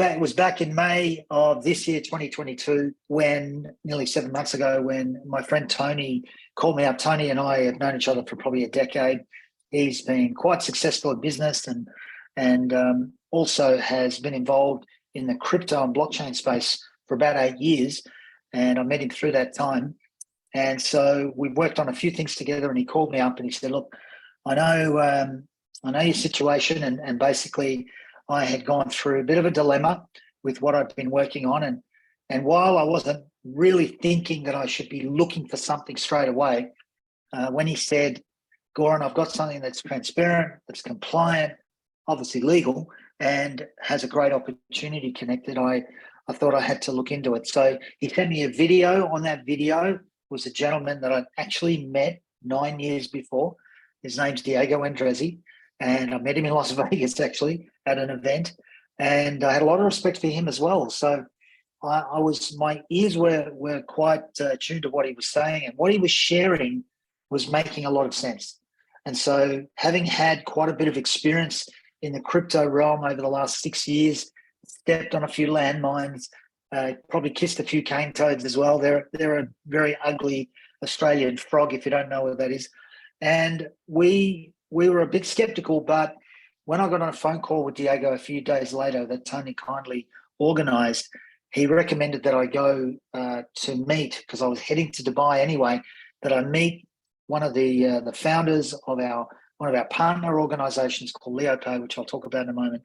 it was back in May of this year, 2022, when nearly 7 months ago, when my friend Tony called me up. Tony and I have known each other for probably a decade. He's been quite successful in business and also has been involved in the crypto and blockchain space for about 8 years. And I met him through that time. And so we've worked on a few things together, and he called me up and he said, look, I know your situation, and basically I had gone through a bit of a dilemma with what I've been working on. And while I wasn't really thinking that I should be looking for something straight away, when he said, Goran, I've got something that's transparent, that's compliant, obviously legal, and has a great opportunity connected, I thought I had to look into it. So he sent me a video. On that video was a gentleman that I'd actually met 9 years before. His name's Diego Andrezzi, and I met him in Las Vegas, actually, at an event, and I had a lot of respect for him as well. So my ears were quite tuned to what he was saying, and what he was sharing was making a lot of sense. And so, having had quite a bit of experience in the crypto realm over the last 6 years, stepped on a few landmines, probably kissed a few cane toads as well. They're a very ugly Australian frog, if you don't know what that is. And we were a bit skeptical, but when I got on a phone call with Diego a few days later that Tony kindly organised, he recommended that I go to meet, because I was heading to Dubai anyway, that I meet one of the founders of one of our partner organisations called LeoPay, which I'll talk about in a moment.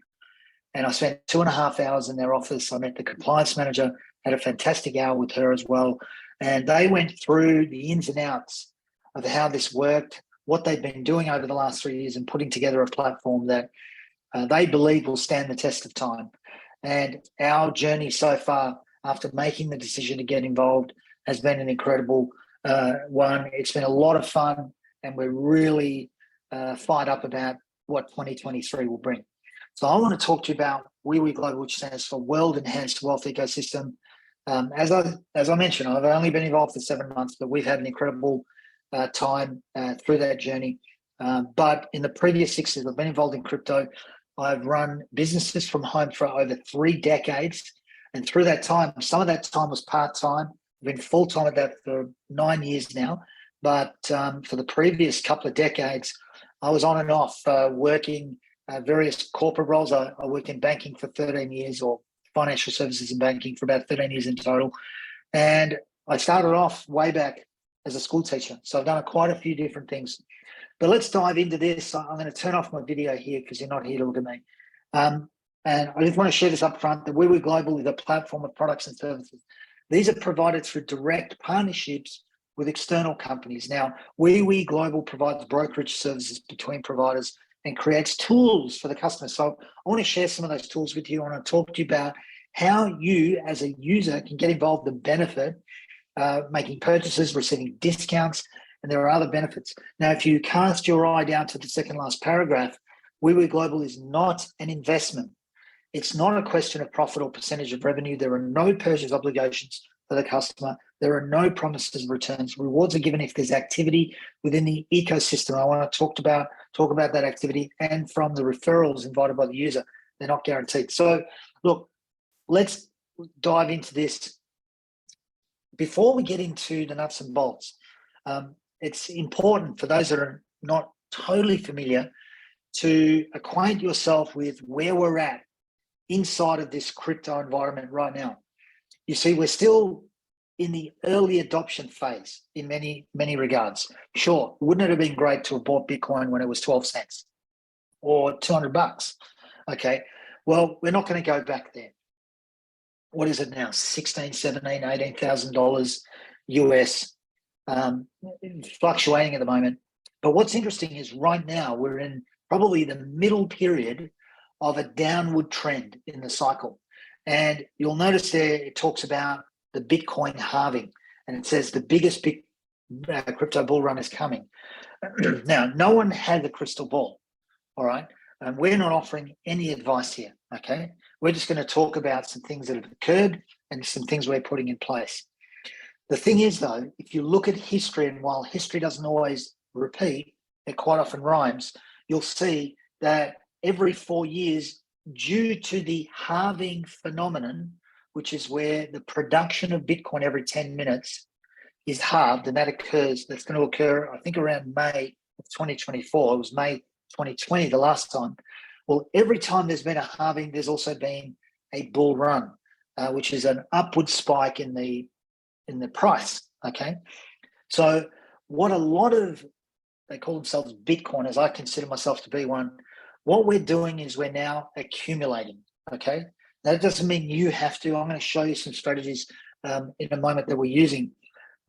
And I spent 2.5 hours in their office. I met the compliance manager, had a fantastic hour with her as well. And they went through the ins and outs of how this worked, what they've been doing over the last 3 years, and putting together a platform that they believe will stand the test of time. And our journey so far, after making the decision to get involved, has been an incredible one. It's been a lot of fun, and we're really fired up about what 2023 will bring. So I want to talk to you about WEWE Global, which stands for World Enhanced Wealth Ecosystem. As I mentioned, I've only been involved for 7 months, but we've had an incredible time through that journey. But in the previous 6 years I've been involved in crypto, I've run businesses from home for over 3 decades. And through that time, some of that time was part-time. I've been full-time at that for 9 years now. But for the previous couple of decades, I was on and off working various corporate roles. I worked in banking for 13 years, or financial services and banking for about 13 years in total. And I started off way back as a school teacher. So I've done quite a few different things. But let's dive into this. I'm going to turn off my video here because you're not here to look at me. And I just want to share this up front, that WEWE Global is a platform of products and services. These are provided through direct partnerships with external companies. Now, WEWE Global provides brokerage services between providers and creates tools for the customer. So I want to share some of those tools with you. I want to talk to you about how you as a user can get involved and benefit, making purchases, receiving discounts, and there are other benefits. Now, if you cast your eye down to the second last paragraph, WEWE Global is not an investment. It's not a question of profit or percentage of revenue. There are no purchase obligations for the customer. There are no promises of returns. Rewards are given if there's activity within the ecosystem. I want to talk about that activity, and from the referrals invited by the user. They're not guaranteed. So look, let's dive into this. Before we get into the nuts and bolts, it's important for those that are not totally familiar to acquaint yourself with where we're at inside of this crypto environment right now. You see, we're still in the early adoption phase in many, many regards. Sure, wouldn't it have been great to have bought Bitcoin when it was 12 cents or $200? Okay, well, we're not going to go back there. What is it now? $16,000, $17,000, $18,000 US, fluctuating at the moment. But what's interesting is right now we're in probably the middle period of a downward trend in the cycle. And you'll notice there it talks about the Bitcoin halving, and it says the biggest crypto bull run is coming. Now, no one has a crystal ball, all right? And we're not offering any advice here, okay? We're just going to talk about some things that have occurred and some things we're putting in place. The thing is, though, if you look at history, and while history doesn't always repeat, it quite often rhymes, you'll see that every 4 years due to the halving phenomenon, which is where the production of Bitcoin every 10 minutes is halved, and that's going to occur, I think, around May of 2024. It was May 2020 the last time. Well, every time there's been a halving, there's also been a bull run, which is an upward spike in the price. Okay, so what a lot of, they call themselves Bitcoiners, I consider myself to be one. What we're doing is we're now accumulating. Okay, that doesn't mean you have to. I'm going to show you some strategies in a moment that we're using.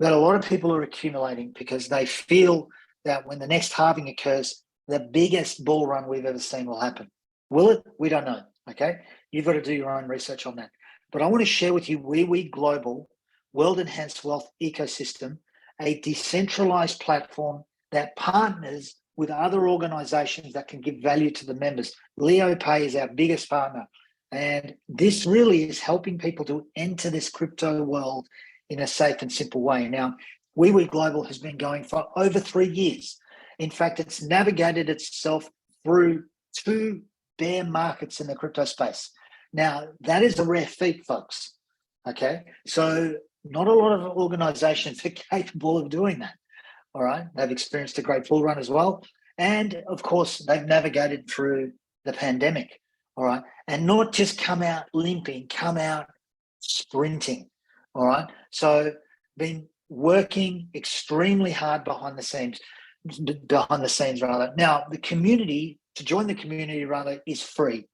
But a lot of people are accumulating because they feel that when the next halving occurs, the biggest bull run we've ever seen will happen. Will it? We don't know. Okay, you've got to do your own research on that. But I want to share with you WEWE Global, World Enhanced Wealth Ecosystem, a decentralized platform that partners with other organizations that can give value to the members. LeoPay is our biggest partner. And this really is helping people to enter this crypto world in a safe and simple way. Now, WEWE Global has been going for over 3 years. In fact, it's navigated itself through 2 bear markets in the crypto space. Now, that is a rare feat, folks. Okay, so not a lot of organizations are capable of doing that. All right, they've experienced a great bull run as well. And of course, they've navigated through the pandemic. All right, and not just come out limping, come out sprinting. All right, so been working extremely hard behind the scenes rather. Now, the community, to join the community rather, is free.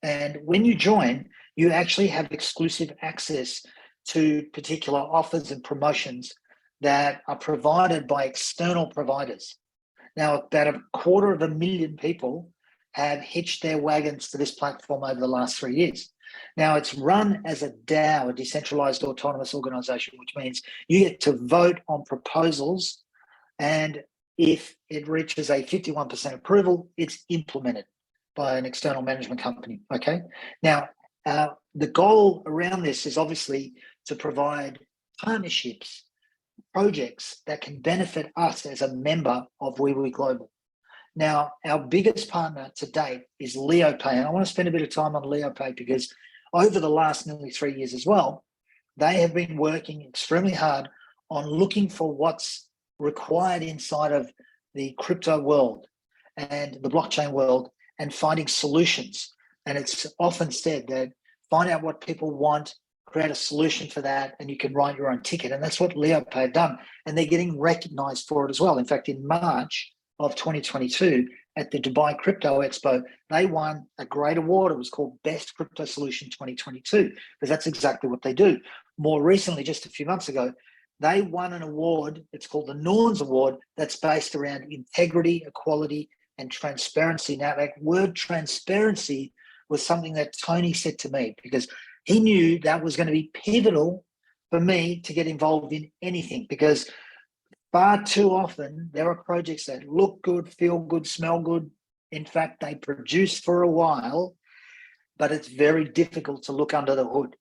And when you join, you actually have exclusive access to particular offers and promotions that are provided by external providers. Now, about 250,000 people have hitched their wagons to this platform over the last 3 years. Now, it's run as a DAO, a decentralized autonomous organization, which means you get to vote on proposals, and if it reaches a 51% approval, it's implemented by an external management company. Okay. Now, the goal around this is obviously to provide partnerships, projects that can benefit us as a member of WEWE Global. Now, our biggest partner to date is LeoPay, and I want to spend a bit of time on LeoPay because over the last nearly 3 years as well, they have been working extremely hard on looking for what's required inside of the crypto world and the blockchain world and finding solutions. And it's often said that find out what people want, create a solution for that, and you can write your own ticket. And that's what LeoPay have done. And they're getting recognized for it as well. In fact, in March of 2022 at the Dubai Crypto Expo, they won a great award. It was called Best Crypto Solution 2022, because that's exactly what they do. More recently, just a few months ago, they won an award. It's called the Norns Award, that's based around integrity, equality, and transparency. Now, that word transparency was something that Tony said to me because he knew that was going to be pivotal for me to get involved in anything, because far too often there are projects that look good, feel good, smell good. In fact, they produce for a while, but it's very difficult to look under the hood.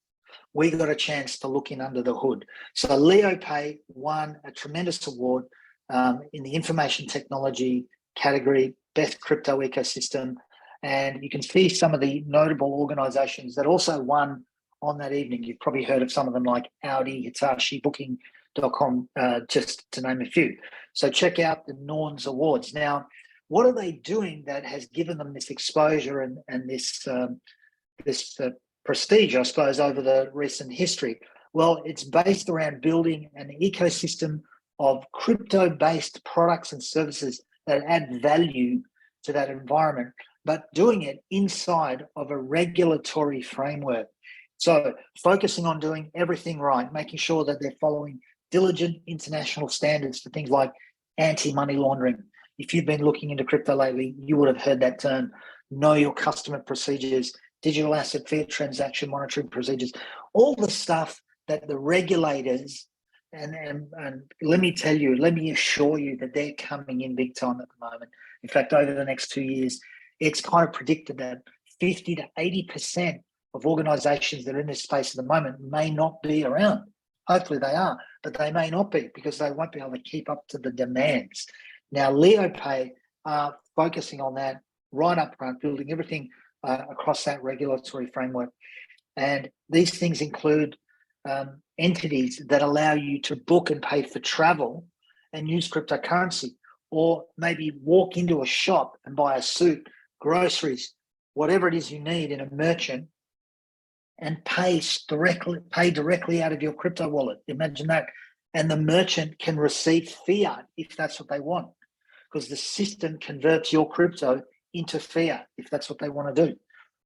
We got a chance to look in under the hood. So LeoPay won a tremendous award in the information technology category, best crypto ecosystem. And you can see some of the notable organizations that also won on that evening. You've probably heard of some of them like Audi, Hitachi, Booking.com, just to name a few. So check out the Norns Awards. Now, what are they doing that has given them this exposure and this prestige, I suppose, over the recent history? Well, it's based around building an ecosystem of crypto-based products and services that add value to that environment, but doing it inside of a regulatory framework. So focusing on doing everything right, making sure that they're following diligent international standards for things like anti-money laundering. If you've been looking into crypto lately, you would have heard that term, know your customer procedures, digital asset fair transaction monitoring procedures, all the stuff that the regulators, and let me tell you, let me assure you that they're coming in big time at the moment. In fact, over the next 2 years, it's kind of predicted that 50 to 80% of organizations that are in this space at the moment may not be around. Hopefully they are, but they may not be because they won't be able to keep up to the demands. Now, LeoPay are focusing on that right up front, building everything across that regulatory framework. And these things include entities that allow you to book and pay for travel and use cryptocurrency, or maybe walk into a shop and buy a suit, groceries, whatever it is you need in a merchant, and pay directly out of your crypto wallet. Imagine that. And the merchant can receive fiat if that's what they want, because the system converts your crypto into fiat if that's what they want to do.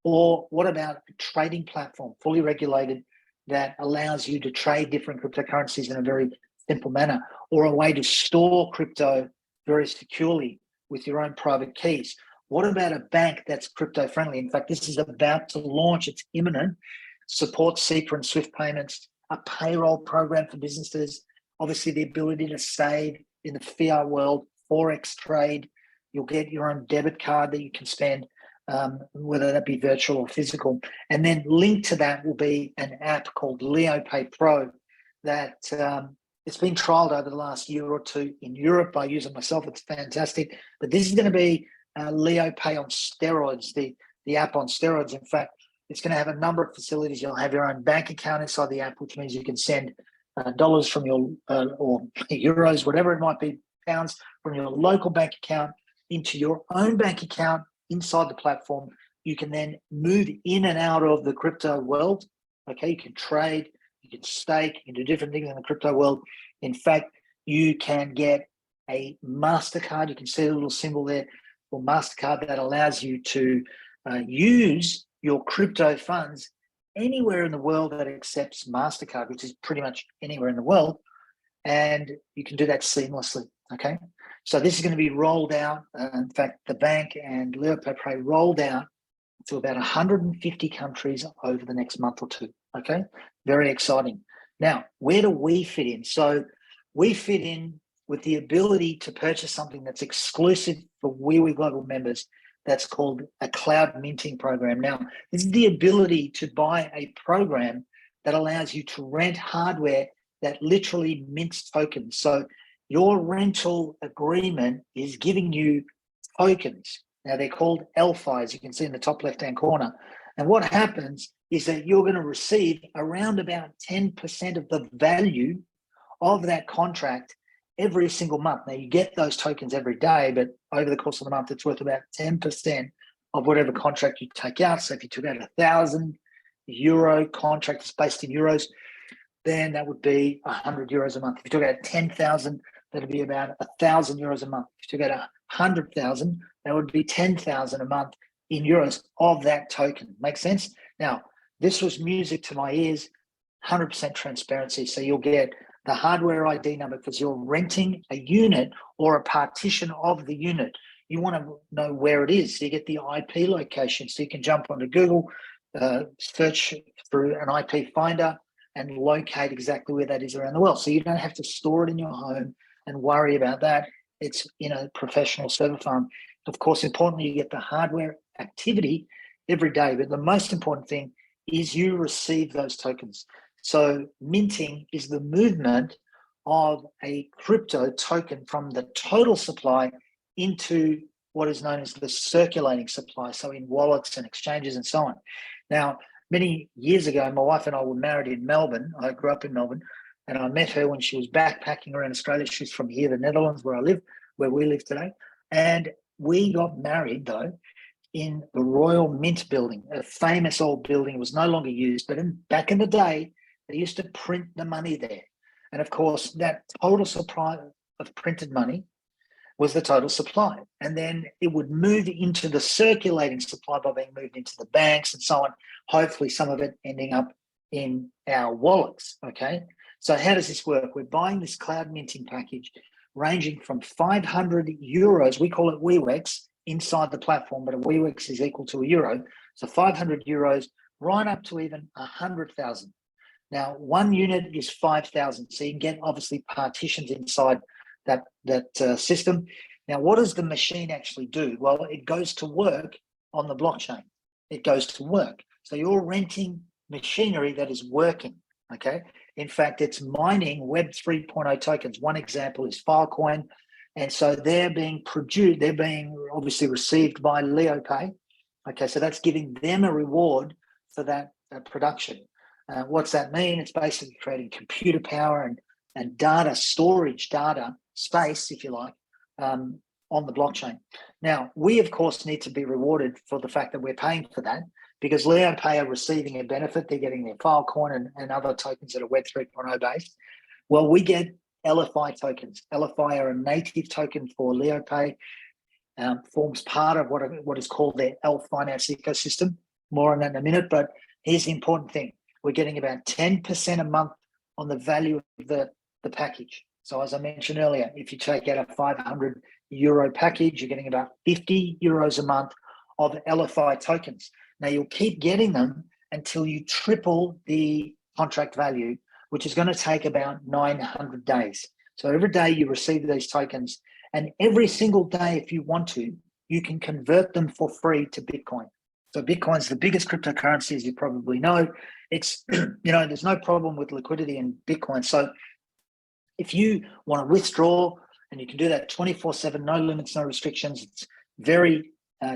Or what about a trading platform, fully regulated, that allows you to trade different cryptocurrencies in a very simple manner, or a way to store crypto very securely with your own private keys? What about a bank that's crypto friendly? In fact, this is about to launch, it's imminent, supports SEPA and SWIFT payments, a payroll program for businesses, obviously the ability to save in the fiat world, Forex trade. You'll get your own debit card that you can spend, whether that be virtual or physical. And then linked to that will be an app called LeoPay Pro that it's been trialed over the last year or two in Europe. I use it myself, it's fantastic. But this is going to be LeoPay on steroids, the app on steroids. In fact, it's going to have a number of facilities. You'll have your own bank account inside the app, which means you can send dollars from your, or euros, whatever it might be, pounds, from your local bank account into your own bank account inside the platform. You can then move in and out of the crypto world. Okay, you can trade, you can stake, you can do different things in the crypto world. In fact, you can get a MasterCard. You can see the little symbol there for MasterCard that allows you to use your crypto funds anywhere in the world that accepts MasterCard, which is pretty much anywhere in the world. And you can do that seamlessly, okay? So this is going to be rolled out. In fact, the bank and LeoPay Pro rolled out to about 150 countries over the next month or two, okay? Very exciting. Now, where do we fit in? So we fit in with the ability to purchase something that's exclusive for WEWE Global members. That's called a cloud minting program. Now, this is the ability to buy a program that allows you to rent hardware that literally mints tokens. So your rental agreement is giving you tokens. Now, they're called LFI, as you can see in the top left-hand corner. And what happens is that you're going to receive around about 10% of the value of that contract every single month. Now, you get those tokens every day, but over the course of the month, it's worth about 10% of whatever contract you take out. So if you took out €1,000 contract that's based in euros, then that would be €100 a month. If you took out 10,000, that'd be about €1,000 a month. If you took out 100,000, that would be 10,000 a month in euros of that token. Make sense? Now, this was music to my ears, 100% transparency. So you'll get the hardware ID number because you're renting a unit or a partition of the unit. You want to know where it is. So you get the IP location. So you can jump onto Google, search through an IP finder and locate exactly where that is around the world. So you don't have to store it in your home and worry about that. It's in a professional server farm. Of course, importantly, you get the hardware activity every day. But the most important thing is you receive those tokens. So minting is the movement of a crypto token from the total supply into what is known as the circulating supply, so in wallets and exchanges and so on. Now, many years ago, my wife and I were married in Melbourne. I grew up in Melbourne, and I met her when she was backpacking around Australia. She's from here, the Netherlands, where we live today. And we got married, though, in the Royal Mint building, a famous old building. It was no longer used, but back in the day, they used to print the money there. And of course, that total supply of printed money was the total supply. And then it would move into the circulating supply by being moved into the banks and so on, hopefully some of it ending up in our wallets, okay? So how does this work? We're buying this cloud minting package ranging from €500, we call it WEWEX, inside the platform, but a WEWEX is equal to €1. So €500 right up to even 100,000. Now, one unit is 5,000. So you can get obviously partitions inside that system. Now, what does the machine actually do? Well, it goes to work on the blockchain. It goes to work. So you're renting machinery that is working, okay? In fact, it's mining Web 3.0 tokens. One example is Filecoin. And so they're being produced, they're being obviously received by LeoPay. Okay, so that's giving them a reward for that production. What's that mean? It's basically creating computer power and data storage, data space, if you like, on the blockchain. Now, we, of course, need to be rewarded for the fact that we're paying for that, because LeoPay are receiving a benefit. They're getting their Filecoin and other tokens that are Web 3.0 based. Well, we get LFI tokens. LFI are a native token for LeoPay, forms part of what is called their L Finance ecosystem. More on that in a minute, but here's the important thing. We're getting about 10% a month on the value of the package. So as I mentioned earlier, if you take out a €500 package, you're getting about €50 a month of LFI tokens. Now you'll keep getting them until you triple the contract value, which is going to take about 900 days. So every day you receive these tokens, and every single day, if you want to, you can convert them for free to Bitcoin. So Bitcoin's the biggest cryptocurrency, as you probably know. It's, there's no problem with liquidity in Bitcoin. So if you want to withdraw, and you can do that 24/7, no limits, no restrictions, it's very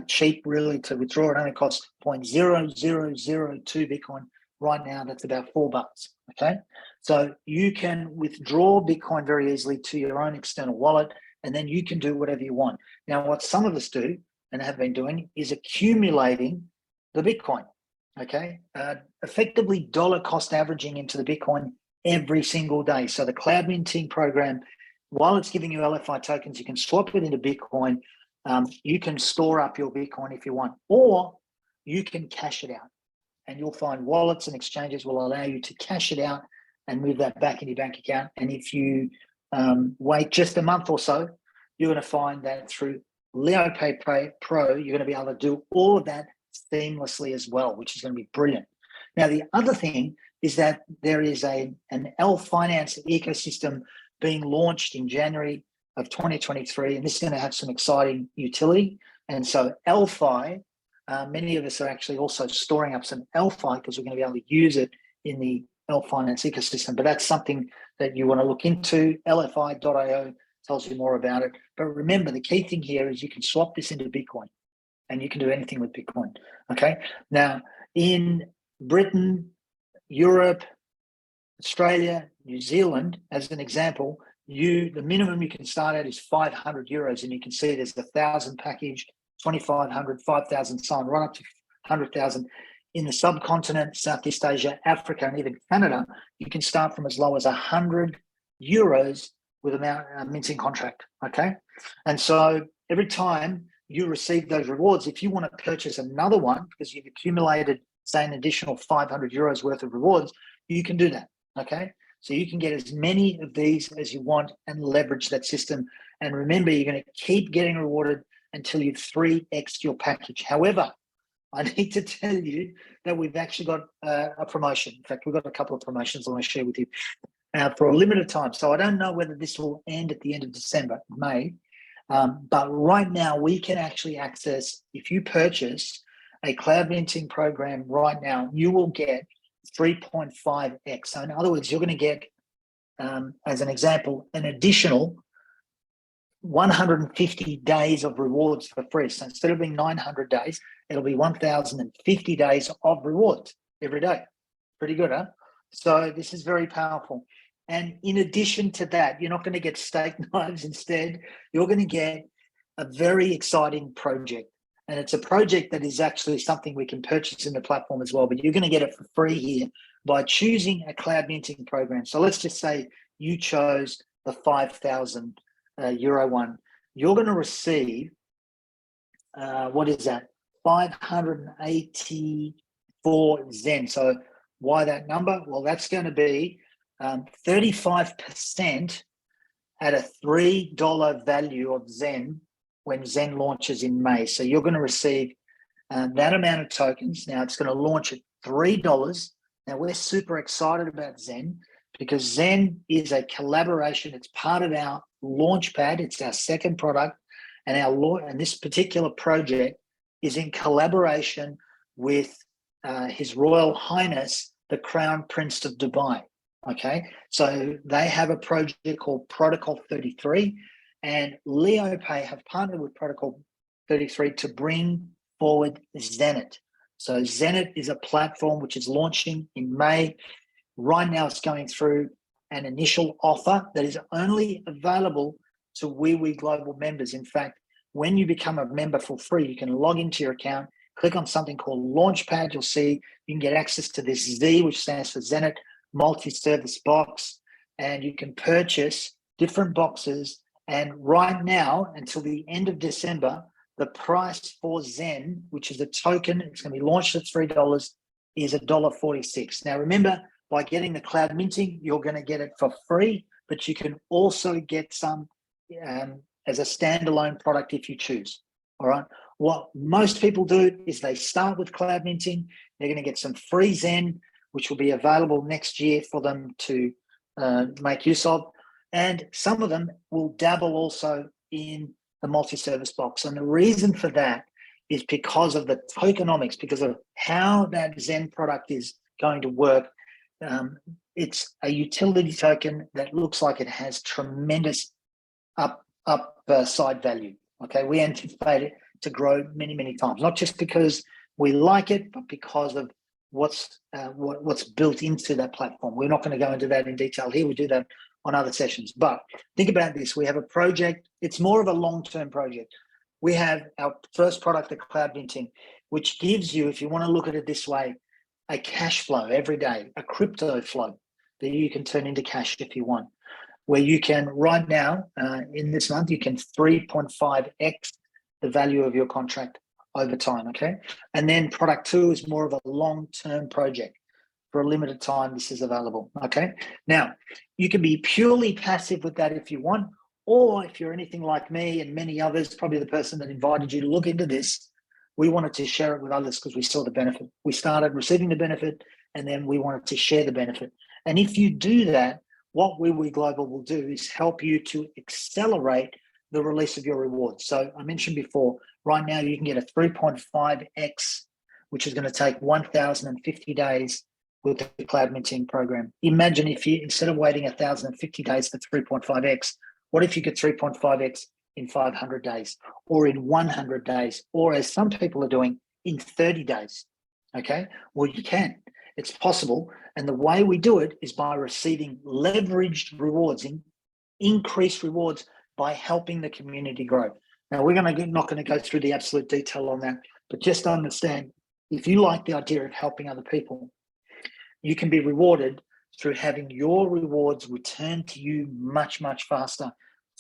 cheap, really, to withdraw. It only costs 0.0002 Bitcoin. Right now, that's about $4. Okay, so you can withdraw Bitcoin very easily to your own external wallet, and then you can do whatever you want. Now, what some of us do and have been doing is accumulating the Bitcoin. Okay, effectively dollar cost averaging into the Bitcoin every single day. So the cloud minting program, while it's giving you LFI tokens, you can swap it into Bitcoin. You can store up your Bitcoin if you want, or you can cash it out. And you'll find wallets and exchanges will allow you to cash it out and move that back in your bank account. And if you wait just a month or so, you're going to find that through LeoPay Pro, you're going to be able to do all of that seamlessly as well, which is going to be brilliant. Now, the other thing is that there is an L Finance ecosystem being launched in January of 2023, and this is going to have some exciting utility. And so LFi, many of us are actually also storing up some LFi because we're going to be able to use it in the L Finance ecosystem. But that's something that you want to look into. LFI.io tells you more about it. But remember, the key thing here is you can swap this into Bitcoin, and you can do anything with Bitcoin. Okay. Now, in Britain, Europe, Australia, New Zealand, as an example, the minimum you can start at is €500, and you can see there's 1,000 package, 2,500, 5,000, so on, right up to 100,000. In the subcontinent, Southeast Asia, Africa, and even Canada, you can start from as low as €100 with a minting contract. Okay, and so every time you receive those rewards, if you want to purchase another one because you've accumulated, say, an additional €500 worth of rewards, you can do that. Okay, so you can get as many of these as you want and leverage that system. And remember, you're going to keep getting rewarded until you've 3x your package. However, I need to tell you that we've actually got a promotion. In fact, we've got a couple of promotions I want to share with you for a limited time. So I don't know whether this will end at the end of December, May, but right now we can actually access, if you purchase a cloud minting program right now, you will get 3.5x. So in other words, you're going to get, as an example, an additional 150 days of rewards for free. So instead of being 900 days, it'll be 1,050 days of rewards every day. Pretty good, huh? So this is very powerful. And in addition to that, you're not going to get steak knives instead. You're going to get a very exciting project. And it's a project that is actually something we can purchase in the platform as well, but you're going to get it for free here by choosing a cloud minting program. So let's just say you chose the 5,000 euro one. You're going to receive, what is that? 584 Zen. So why that number? Well, that's going to be 35% at a $3 value of Zen when Zen launches in May. So you're going to receive that amount of tokens. Now it's going to launch at $3. Now we're super excited about Zen because Zen is a collaboration. It's part of our Launchpad. It's our second product, and this particular project is in collaboration with His Royal Highness, the Crown Prince of Dubai. Okay, so they have a project called Protocol 33, and LeoPay have partnered with Protocol 33 to bring Zenit. So Zenit is a platform which is launching in May. Right now it's going through an initial offer that is only available to WEWE Global members. In fact, when you become a member for free, you can log into your account, click on something called Launchpad. You'll see you can get access to this Z, which stands for Zenit multi-service box, and you can purchase different boxes. And right now, until the end of December, the price for Zen, which is a token, it's going to be launched at $3, is $1.46. Now, remember, by getting the cloud minting, you're going to get it for free, but you can also get some as a standalone product if you choose. All right. What most people do is they start with cloud minting. They're going to get some free Zen, which will be available next year for them to make use of. And some of them will dabble also in the multi-service box. And the reason for that is because of the tokenomics, because of how that Zen product is going to work. It's a utility token that looks like it has tremendous upside value. Okay, we anticipate it to grow many, many times, not just because we like it, but because of what's built into that platform. We're not going to go into that in detail here. We do that on other sessions. But think about this. We have a project. It's more of a long-term project. We have our first product, the cloud minting, which gives you, if you want to look at it this way, a cash flow every day, a crypto flow that you can turn into cash if you want, where you can right now, in this month, you can 3.5x the value of your contract over time, okay? And then product 2 is more of a long-term project. For a limited time, this is available, okay? Now, you can be purely passive with that if you want, or if you're anything like me and many others, probably the person that invited you to look into this, we wanted to share it with others because we saw the benefit. We started receiving the benefit, and then we wanted to share the benefit. And if you do that, what WEWE Global will do is help you to accelerate the release of your rewards. So I mentioned before, right now you can get a 3.5x, which is going to take 1,050 days with the cloud minting program. Imagine if you, instead of waiting 1,050 days for 3.5x, what if you get 3.5x in 500 days or in 100 days, or as some people are doing, in 30 days, okay? Well, you can, it's possible. And the way we do it is by receiving leveraged rewards, increased rewards by helping the community grow. Now, we're not going to go through the absolute detail on that, but just understand, if you like the idea of helping other people, you can be rewarded through having your rewards returned to you much, much faster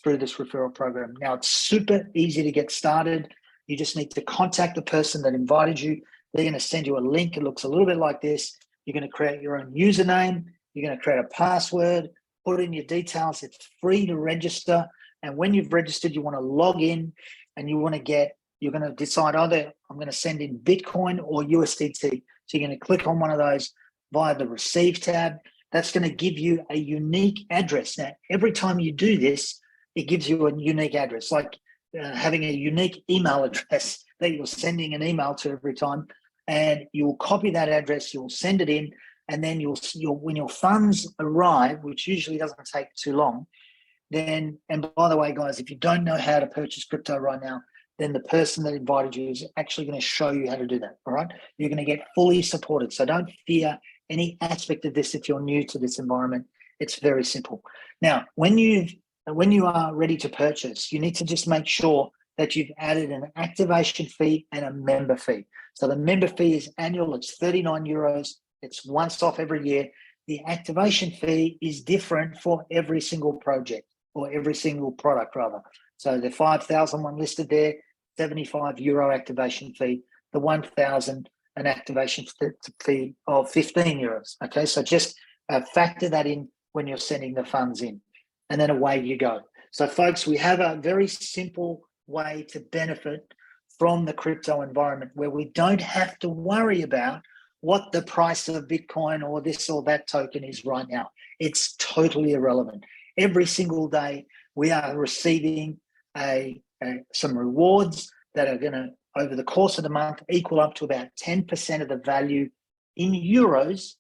through this referral program. Now, it's super easy to get started. You just need to contact the person that invited you. They're going to send you a link. It looks a little bit like this. You're going to create your own username. You're going to create a password, put in your details. It's free to register. And when you've registered, you want to log in and you're going to decide either I'm going to send in Bitcoin or USDT. So you're going to click on one of those via the Receive tab. That's going to give you a unique address. Now, every time you do this, it gives you a unique address, like having a unique email address that you're sending an email to every time. And you'll copy that address, you'll send it in, and then you'll when your funds arrive, which usually doesn't take too long, then, and by the way, guys, if you don't know how to purchase crypto right now, then the person that invited you is actually going to show you how to do that, all right? You're going to get fully supported. So don't fear any aspect of this if you're new to this environment. It's very simple. Now, when you are ready to purchase, you need to just make sure that you've added an activation fee and a member fee. So the member fee is annual, it's 39 euros. It's once off every year. The activation fee is different for every single project, or every single product rather. So the 5,000 one listed there, 75 euro activation fee, the 1,000 an activation fee of 15 euros. Okay, so just factor that in when you're sending the funds in, and then away you go. So folks, we have a very simple way to benefit from the crypto environment where we don't have to worry about what the price of Bitcoin or this or that token is right now. It's totally irrelevant. Every single day, we are receiving some rewards that are going to, over the course of the month, equal up to about 10% of the value in euros,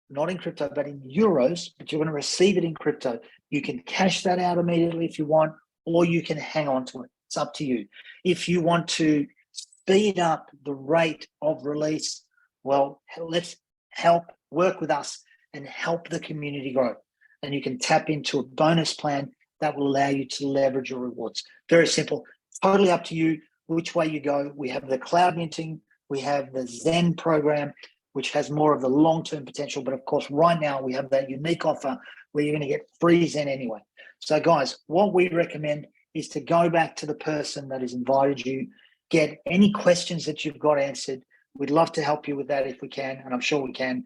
not in crypto, but in euros, but you're going to receive it in crypto. You can cash that out immediately if you want, or you can hang on to it. It's up to you. If you want to speed up the rate of release, well, let's work with us and help the community grow. And you can tap into a bonus plan that will allow you to leverage your rewards. Very simple, totally up to you which way you go. We have the cloud minting, we have the Zen program, which has more of the long-term potential. But of course, right now we have that unique offer where you're going to get free Zen anyway. So guys, what we recommend is to go back to the person that has invited you, get any questions that you've got answered. We'd love to help you with that if we can, and I'm sure we can.